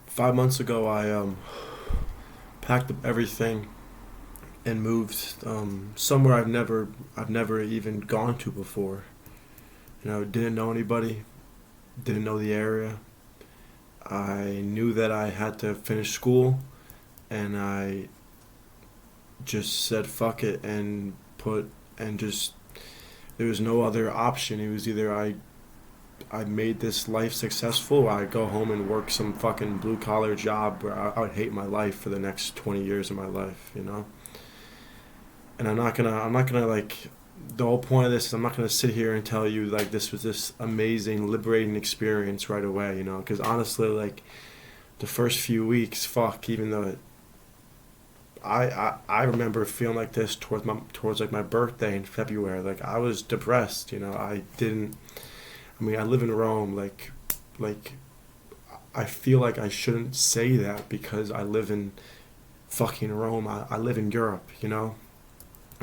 5 months ago, I packed up everything and moved somewhere I've never even gone to before. Didn't know anybody, didn't know the area. I knew that I had to finish school, and I just said fuck it and put and just there was no other option. It was either I made this life successful, or I go home and work some fucking blue collar job where I would hate my life for the next 20 years of my life. And I'm not gonna like the whole point of this is I'm not gonna sit here and tell you like this was this amazing liberating experience right away. Because honestly, like the first few weeks, fuck, even though I remember feeling like this towards like my birthday in February. Like I was depressed. I didn't. I mean, I live in Rome. Like I feel like I shouldn't say that because I live in fucking Rome. I live in Europe.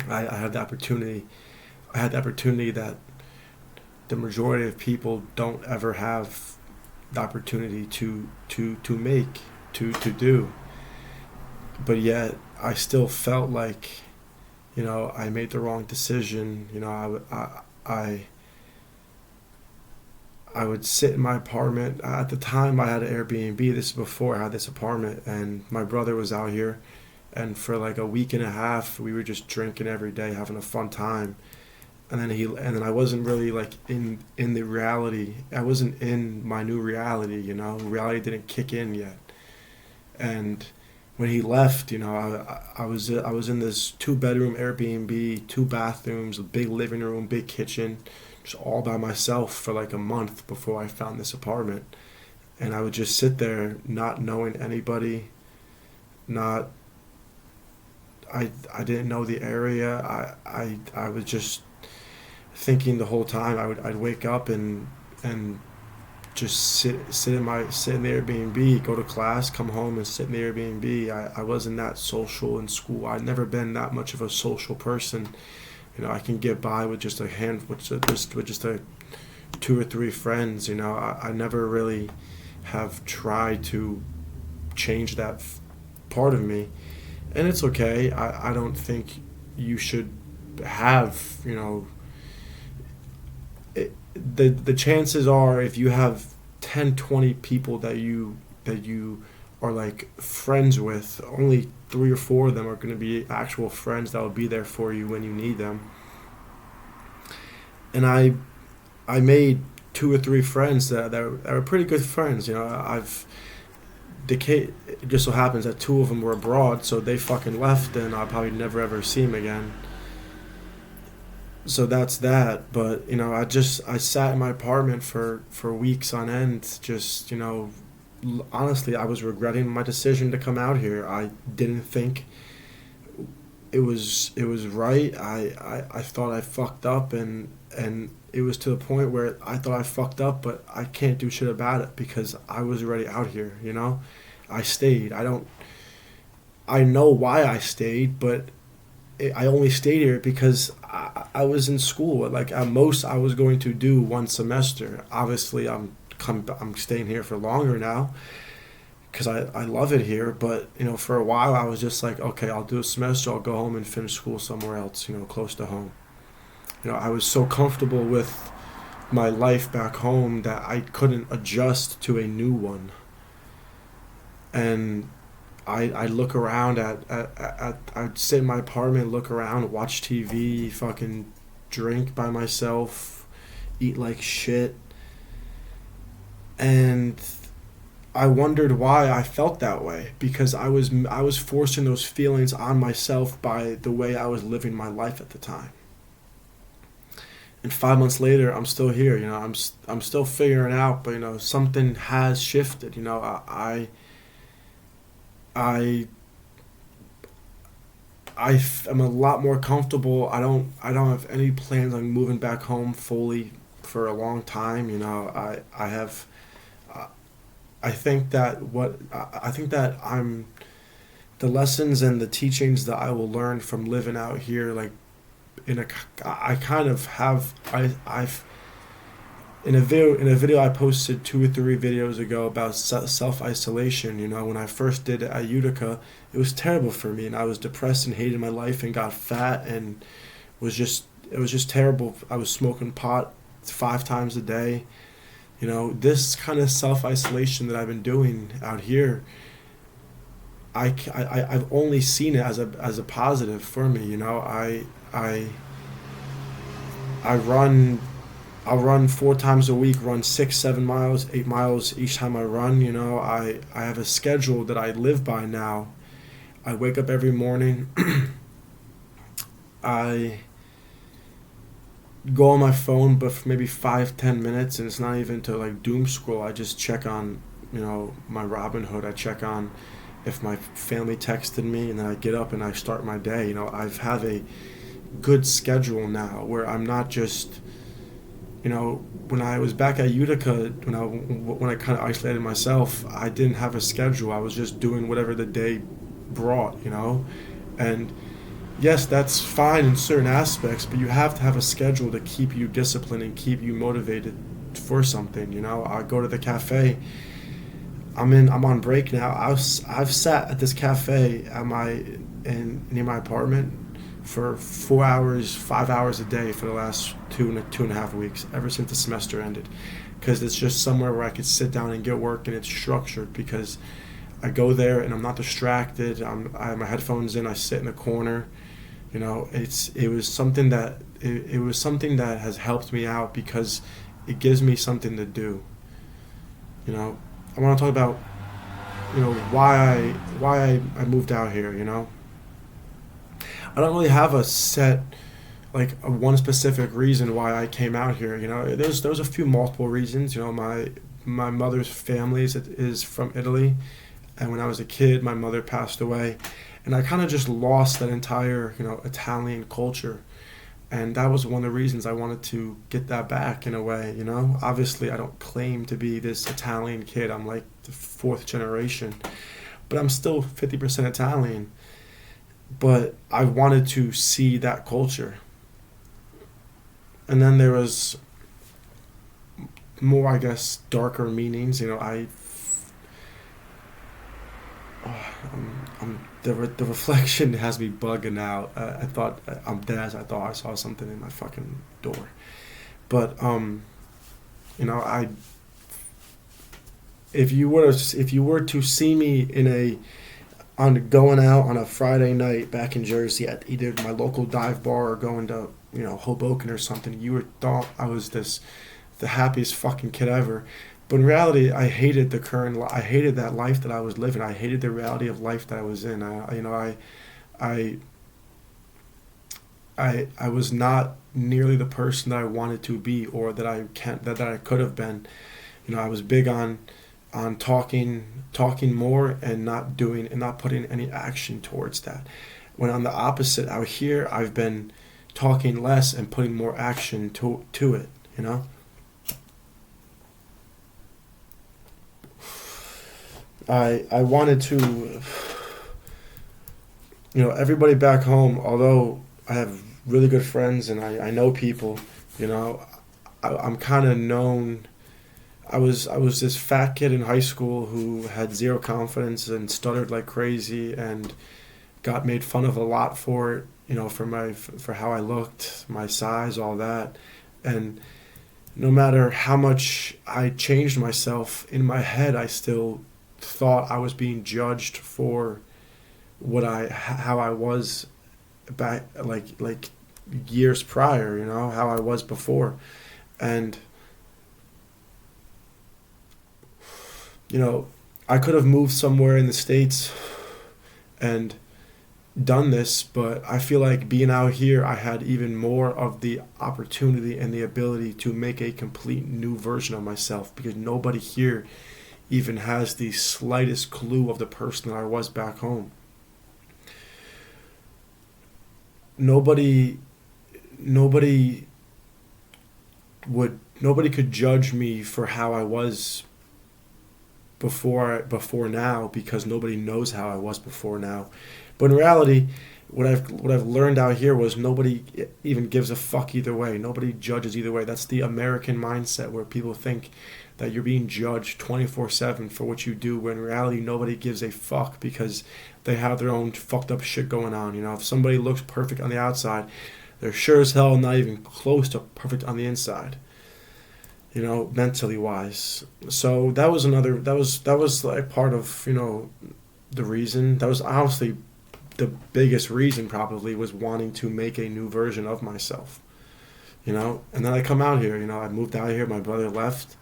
I had the opportunity. I had the opportunity that the majority of people don't ever have the opportunity to make to do. But yet I still felt like I made the wrong decision. I would sit in my apartment. At the time, I had an Airbnb. This is before I had this apartment, and my brother was out here. And for like a week and a half, we were just drinking every day, having a fun time. And then I wasn't really like in the reality. I wasn't in my new reality. Reality didn't kick in yet. And when he left, I was in this 2 bedroom Airbnb, 2 bathrooms, a big living room, big kitchen, just all by myself for like a month before I found this apartment. And I would just sit there, not knowing anybody, not I didn't know the area. I was just thinking the whole time. I'd wake up and just sit in the Airbnb, go to class, come home and sit in the Airbnb. I wasn't that social in school. I'd never been that much of a social person. I can get by with just a hand with just a 2 or 3 friends. I never really have tried to change that part of me, and it's okay. I don't think you should have the chances are if you have 10, 20 people that you are like friends with, only 3 or 4 of them are going to be actual friends that will be there for you when you need them. And I made 2 or 3 friends that were pretty good friends. It just so happens that 2 of them were abroad, so they fucking left, and I'll probably never ever see them again. So that's that. But I sat in my apartment for weeks on end. Just honestly, I was regretting my decision to come out here. I didn't think it was right. I thought I fucked up, and it was to the point where I thought I fucked up, but I can't do shit about it because I was already out here. I stayed. I know why I stayed, but I only stayed here because I was in school. Like at most, I was going to do 1 semester. Obviously, I'm staying here for longer now because I love it here. But for a while, I was just like, okay, I'll do a semester. I'll go home and finish school somewhere else. Close to home. I was so comfortable with my life back home that I couldn't adjust to a new one. And I look around I'd sit in my apartment, look around, watch TV, fucking drink by myself, eat like shit, and I wondered why I felt that way because I was forcing those feelings on myself by the way I was living my life at the time. And 5 months later, I'm still here. I'm still figuring out, but something has shifted. I am a lot more comfortable. I don't have any plans on moving back home fully for a long time. I have I think that I'm the lessons and the teachings that I will learn from living out here like in a I kind of have I've in a video I posted 2 or 3 videos ago about self isolation. When I first did it at Utica, it was terrible for me, and I was depressed and hated my life and got fat and was just it was just terrible. I was smoking pot 5 times a day. This kind of self isolation that I've been doing out here, I've only seen it as a positive for me. I I run I'll run 4 times a week, run 6, 7 miles, 8 miles each time I run. I have a schedule that I live by now. I wake up every morning. I go on my phone, but for maybe 5, 10 minutes, and it's not even to like doom scroll. I just check on, my Robinhood. I check on if my family texted me, and then I get up and I start my day. I've have a good schedule now where I'm not just, when I was back at Utica, when I kind of isolated myself, I didn't have a schedule. I was just doing whatever the day brought, and yes, that's fine in certain aspects, but you have to have a schedule to keep you disciplined and keep you motivated for something. I go to the cafe. I'm on break now. I've sat at this cafe near my apartment for 4 hours, 5 hours a day for the last 2.5 weeks, ever since the semester ended, because it's just somewhere where I could sit down and get work, and it's structured because I go there and I'm not distracted. I have my headphones in. I sit in a corner. It was something that has helped me out because it gives me something to do. I want to talk about why I moved out here. I don't really have a set, like a one specific reason why I came out here. There was a few multiple reasons. My mother's family is from Italy, and when I was a kid, my mother passed away, and I kind of just lost that entire Italian culture, and that was one of the reasons I wanted to get that back in a way. Obviously I don't claim to be this Italian kid. I'm like the fourth generation, but I'm still 50% Italian. But I wanted to see that culture. And then there was more, I guess, darker meanings. The reflection has me bugging out. I thought I'm dead. I thought I saw something in my fucking door. But I if you were to see me on going out on a Friday night back in Jersey at either my local dive bar or going to Hoboken or something, you would thought I was the happiest fucking kid ever. But in reality, I hated I hated that life that I was living. I hated the reality of life that I was in. I was not nearly the person that I wanted to be, or that I could have been. I was big on talking more and not doing and not putting any action towards that. When on the opposite out here, I've been talking less and putting more action to it. I wanted to, everybody back home, although I have really good friends and I know people, I'm kind of known. I was this fat kid in high school who had zero confidence and stuttered like crazy and got made fun of a lot for it, for how I looked, my size, all that. And no matter how much I changed myself, in my head I still thought I was being judged for how I was back like years prior, how I was before. And I could have moved somewhere in the States and done this, but I feel like being out here, I had even more of the opportunity and the ability to make a complete new version of myself, because nobody here even has the slightest clue of the person that I was back home. Nobody could judge me for how I was before now because nobody knows how I was before now. But in reality, what I've learned out here was nobody even gives a fuck either way. Nobody judges either way. That's the American mindset where people think that you're being judged 24/7 for what you do, when in reality nobody gives a fuck because they have their own fucked up shit going on. You know, if somebody looks perfect on the outside, they're sure as hell not even close to perfect on the inside. You know, mentally wise. So that was like part of, the reason. That was honestly the biggest reason, probably, was wanting to make a new version of myself. And then I come out here. I moved out here. My brother left.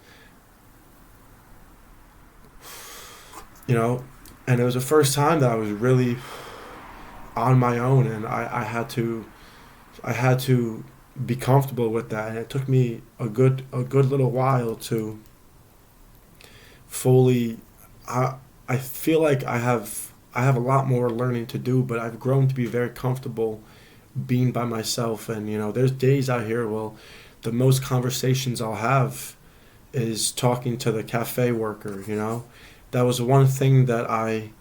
And it was the first time that I was really on my own, and I had to be comfortable with that, and it took me a good little while to fully. I feel like I have a lot more learning to do, but I've grown to be very comfortable being by myself. And there's days out here, well, the most conversations I'll have is talking to the cafe worker. That was one thing that I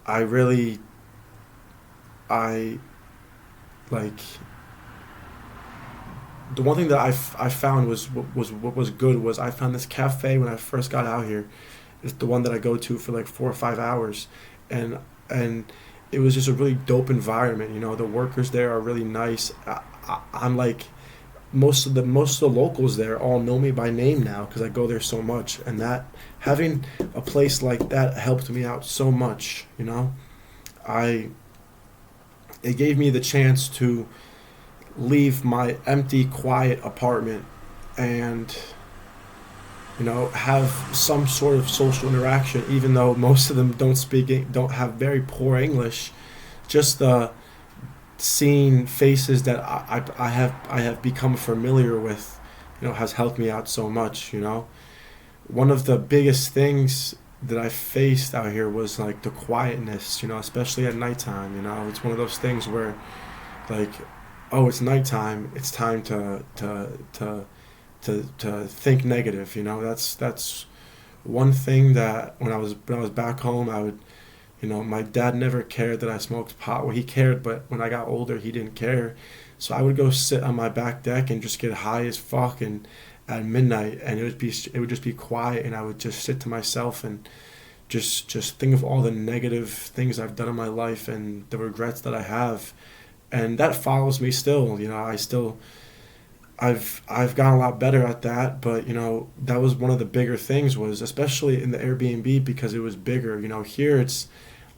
really, I like. The one thing that I found was good was I found this cafe when I first got out here. It's the one that I go to for like 4 or 5 hours, and it was just a really dope environment. The workers there are really nice. I'm like, most of the locals there all know me by name now because I go there so much, and that having a place like that helped me out so much. I It gave me the chance to leave my empty, quiet apartment and have some sort of social interaction, even though most of them don't have very poor English. Just seeing faces that I have become familiar with, has helped me out so much. One of the biggest things that I faced out here was like the quietness, especially at nighttime. It's one of those things where, like, oh, it's nighttime, it's time to think negative. That's one thing that when I was back home, I would, my dad never cared that I smoked pot. Well, he cared, but when I got older, he didn't care. So I would go sit on my back deck and just get high as fuck, and at midnight, and it would just be quiet, and I would just sit to myself and just think of all the negative things I've done in my life and the regrets that I have, and that follows me still. I've gotten a lot better at that, but that was one of the bigger things, was especially in the Airbnb, because it was bigger. Here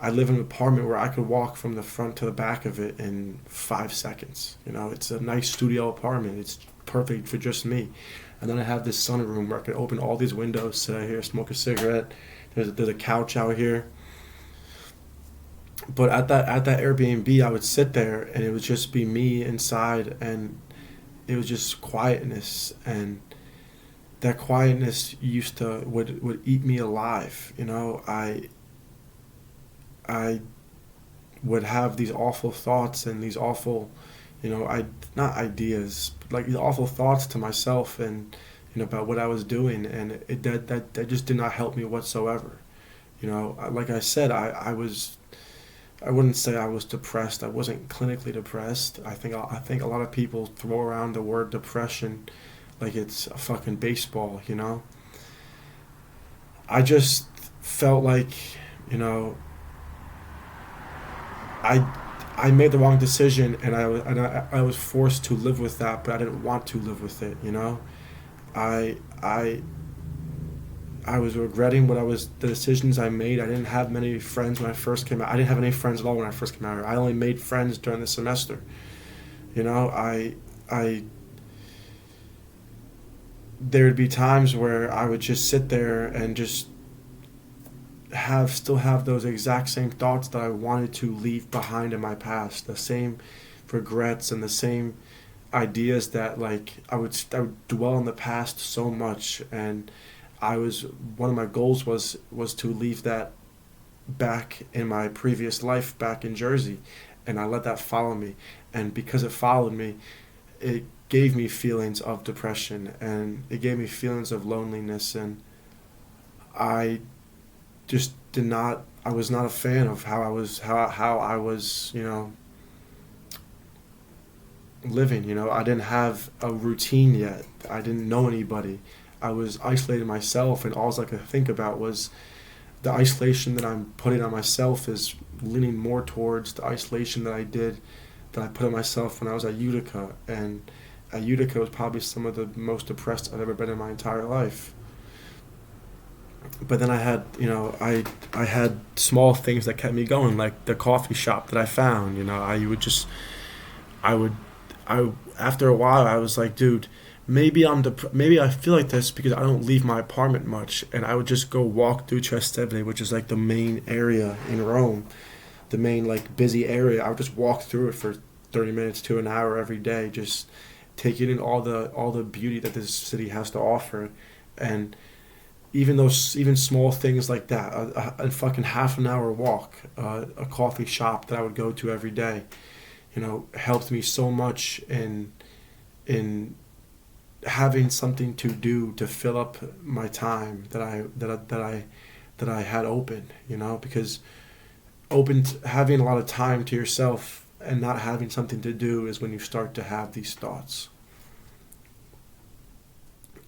I live in an apartment where I could walk from the front to the back of it in 5 seconds. It's a nice studio apartment. It's perfect for just me. And then I have this sunroom where I can open all these windows, sit out here, smoke a cigarette. There's a couch out here. But at that Airbnb, I would sit there and it would just be me inside, and it was just quietness, and that quietness would eat me alive. I would have these awful thoughts and these awful, I not ideas, but like these awful thoughts to myself, and about what I was doing, and that just did not help me whatsoever. Like I said, I wouldn't say I was depressed. I wasn't clinically depressed. I think a lot of people throw around the word depression like it's a fucking baseball. I just felt like, I made the wrong decision, and I was forced to live with that, but I didn't want to live with it. I I I was regretting the decisions I made. I didn't have many friends when I first came out. I didn't have any friends at all when I first came out here. I only made friends during the semester. I there would be times where I would just sit there and just still have those exact same thoughts that I wanted to leave behind in my past, the same regrets and the same ideas that, like, I would dwell in the past so much, and one of my goals was to leave that back in my previous life back in Jersey, and I let that follow me, and because it followed me, it gave me feelings of depression, and it gave me feelings of loneliness, and I just did not. I was not a fan of how I was, living. I didn't have a routine yet. I didn't know anybody. I was isolated myself, and all I could think about was the isolation that I'm putting on myself is leaning more towards the isolation that I put on myself when I was at Utica, and at Utica was probably some of the most depressed I've ever been in my entire life. But then I had small things that kept me going, like the coffee shop that I found. I would I after a while I was like, dude, maybe I feel like this because I don't leave my apartment much, and I would just go walk through Trastevere, which is like the main area in Rome, the main like busy area. I would just walk through it for 30 minutes to an hour every day, just taking in all the beauty that this city has to offer, and even small things like that, a fucking half an hour walk, a coffee shop that I would go to every day, helped me so much in having something to do to fill up my time that I had open, because having a lot of time to yourself and not having something to do is when you start to have these thoughts.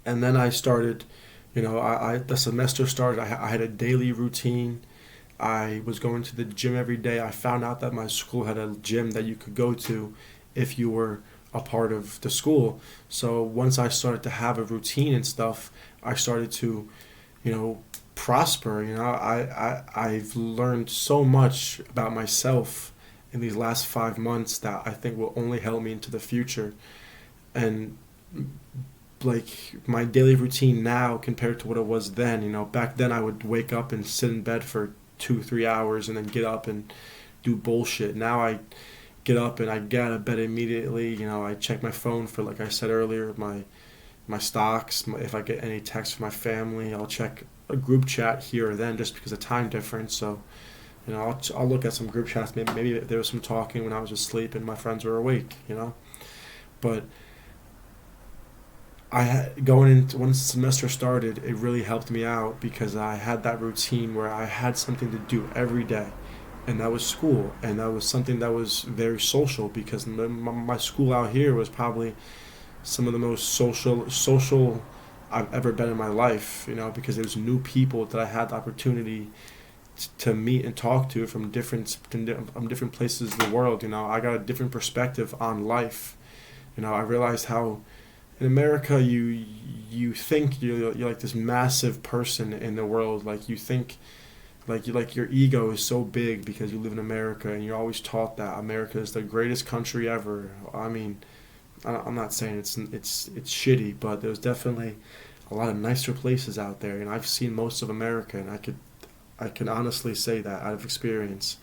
And then I started, the semester started. I had a daily routine. I was going to the gym every day. I found out that my school had a gym that you could go to if you were a part of the school. So once I started to have a routine and stuff, I started to, prosper. I've learned so much about myself in these last 5 months that I think will only help me into the future. And like my daily routine now compared to what it was then, back then I would wake up and sit in bed for 2 3 hours and then get up and do bullshit. Now I get up and I get out of bed immediately. I check my phone for, like I said earlier, my stocks. If I get any texts from my family, I'll check a group chat here or then just because of time difference. So, I'll look at some group chats. Maybe there was some talking when I was asleep and my friends were awake. But going into once the semester started, it really helped me out because I had that routine where I had something to do every day, and that was school, and that was something that was very social because my school out here was probably some of the most social I've ever been in my life. Because there's new people that I had the opportunity to meet and talk to from different places of the world. I got a different perspective on life. I realized how in America you think you're like this massive person in the world. Like you think like your ego is so big because you live in America, and you're always taught that America is the greatest country ever. I mean, I'm not saying it's shitty, but there's definitely a lot of nicer places out there, and I've seen most of America, and I can honestly say that out of experience.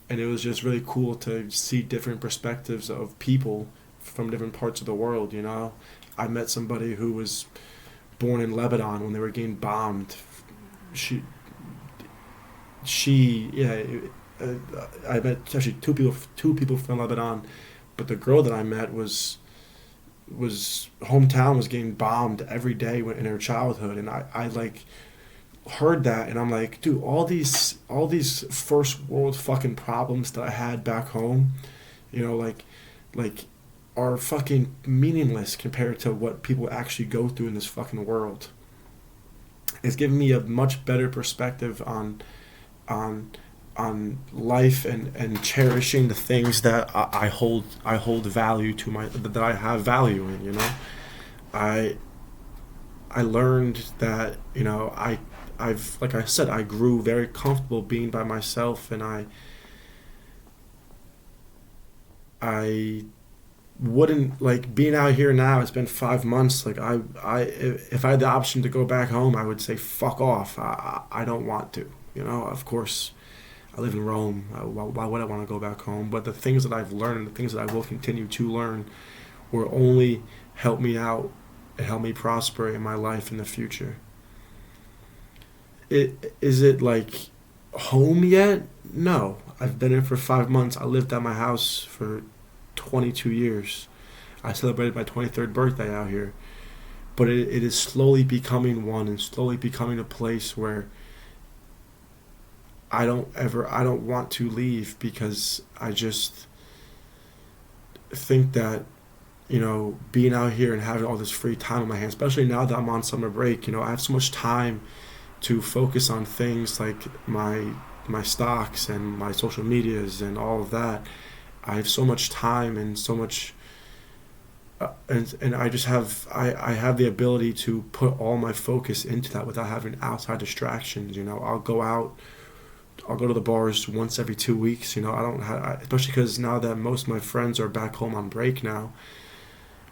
And it was just really cool to see different perspectives of people from different parts of the world. I met somebody who was born in Lebanon when they were getting bombed. She yeah. I met actually two people from Lebanon, but the girl that I met was hometown was getting bombed every day in her childhood, and I like heard that, and I'm like, dude, all these first world fucking problems that I had back home, like are fucking meaningless compared to what people actually go through in this fucking world. It's given me a much better perspective on on life and cherishing the things that I hold value to that I have value in. I learned that I've like I said, I grew very comfortable being by myself, and I wouldn't like being out here now. It's been 5 months. Like if I had the option to go back home, I would say fuck off. I don't want to. Of course, I live in Rome. Why would I want to go back home? But the things that I've learned and the things that I will continue to learn will only help me out and help me prosper in my life in the future. Is it like home yet? No. I've been here for 5 months. I lived at my house for 22 years. I celebrated my 23rd birthday out here. but it is slowly becoming one and slowly becoming a place where I don't want to leave, because I just think that, being out here and having all this free time on my hands, especially now that I'm on summer break, I have so much time to focus on things like my stocks and my social medias and all of that. I have so much time and so much, and I just have I have the ability to put all my focus into that without having outside distractions. I'll go to the bars once every 2 weeks. I don't have, especially because now that most of my friends are back home on break now,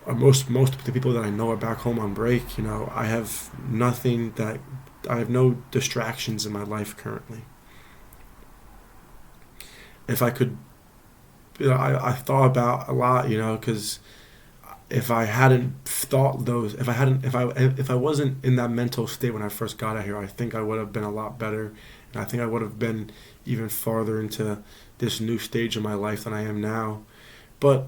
or most of the people that I know are back home on break. I have nothing that I have no distractions in my life currently. If I could, I thought about a lot, because if I hadn't thought those, if I wasn't in that mental state when I first got out here, I think I would have been a lot better, and I think I would have been even farther into this new stage of my life than I am now. But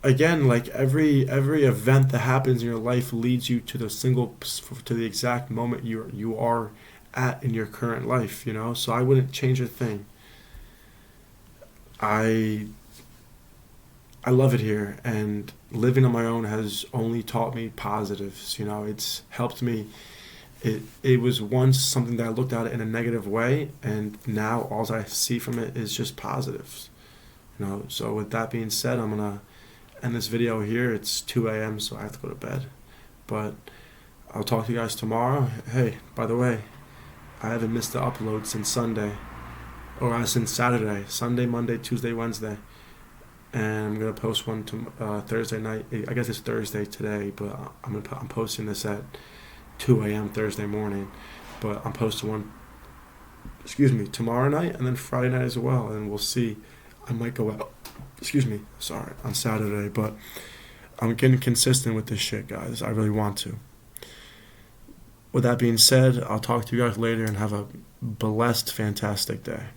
again, like every event that happens in your life leads you to the exact moment you are at in your current life. So I wouldn't change a thing. I I love it here, and living on my own has only taught me positives. It's helped me. It was once something that I looked at it in a negative way, and now all I see from it is just positives. So with that being said, I'm gonna end this video here. It's 2 a.m., so I have to go to bed. But I'll talk to you guys tomorrow. Hey, by the way, I haven't missed the upload since Sunday, or since Saturday. Sunday, Monday, Tuesday, Wednesday. And I'm gonna post one to Thursday night. I guess it's Thursday today, but I'm posting this at 2 a.m. Thursday morning. But I'm posting one, tomorrow night and then Friday night as well. And we'll see. I might go out. On Saturday. But I'm getting consistent with this shit, guys. I really want to. With that being said, I'll talk to you guys later and have a blessed, fantastic day.